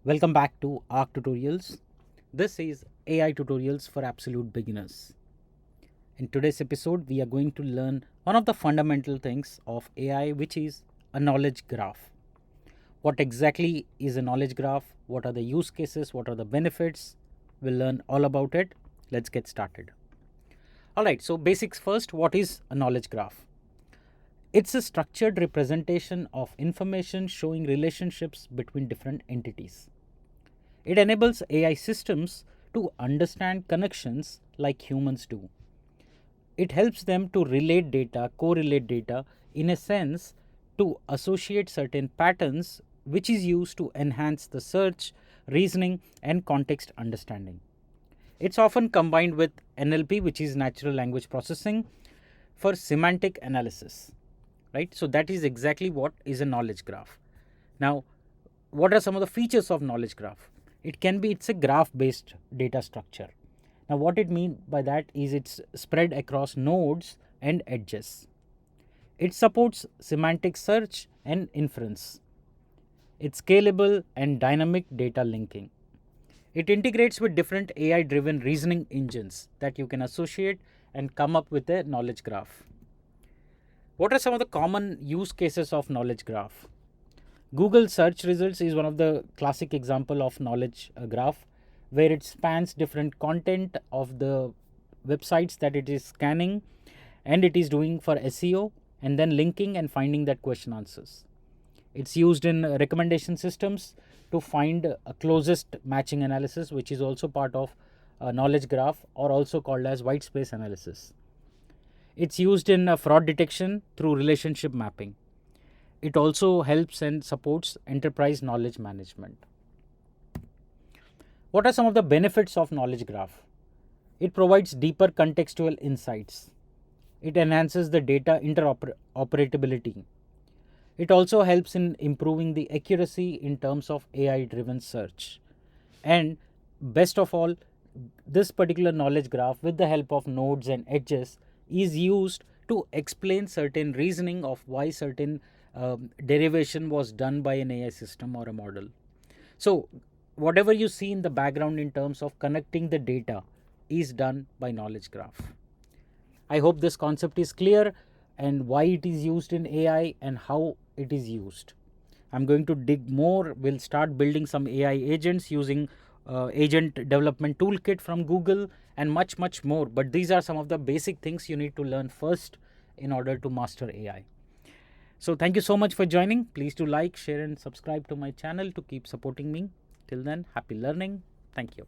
Welcome back to ARC Tutorials. This is AI Tutorials for Absolute Beginners. In today's episode, we are going to learn one of the fundamental things of AI, which is a knowledge graph. What exactly is a knowledge graph? What are the use cases? What are the benefits? We'll learn all about it. Let's get started. Alright, so basics first. What is a knowledge graph? It's a structured representation of information showing relationships between different entities. It enables AI systems to understand connections like humans do. It helps them to relate data, correlate data, in a sense, to associate certain patterns, which is used to enhance the search, reasoning, and context understanding. It's often combined with NLP, which is natural language processing, for semantic analysis. Right? So that is exactly what is a knowledge graph. Now, what are some of the features of knowledge graph? It's a graph based data structure. Now what it means by that is it's spread across nodes and edges. It supports semantic search and inference. It's scalable and dynamic data linking. It integrates with different AI driven reasoning engines that you can associate and come up with a knowledge graph. What are some of the common use cases of knowledge graph? Google search results is one of the classic example of knowledge graph, where it spans different content of the websites that it is scanning, and it is doing for SEO and then linking and finding that question answers. It's used in recommendation systems to find a closest matching analysis, which is also part of a knowledge graph, or also called as white space analysis. It's used in fraud detection through relationship mapping. It also helps and supports enterprise knowledge management. What are some of the benefits of knowledge graph? It provides deeper contextual insights. It enhances the data interoperability. It also helps in improving the accuracy in terms of AI driven search. And best of all, this particular knowledge graph, with the help of nodes and edges, is used to explain certain reasoning of why certain derivation was done by an AI system or a model. So whatever you see in the background in terms of connecting the data is done by knowledge graph. I hope this concept is clear and why it is used in AI and how it is used. I'm going to dig more. We'll start building some AI agents using agent development toolkit from Google and much more. But these are some of the basic things you need to learn first in order to master AI. So thank you so much for joining. Please do like, share and subscribe to my channel to keep supporting me. Till then, happy learning. Thank you.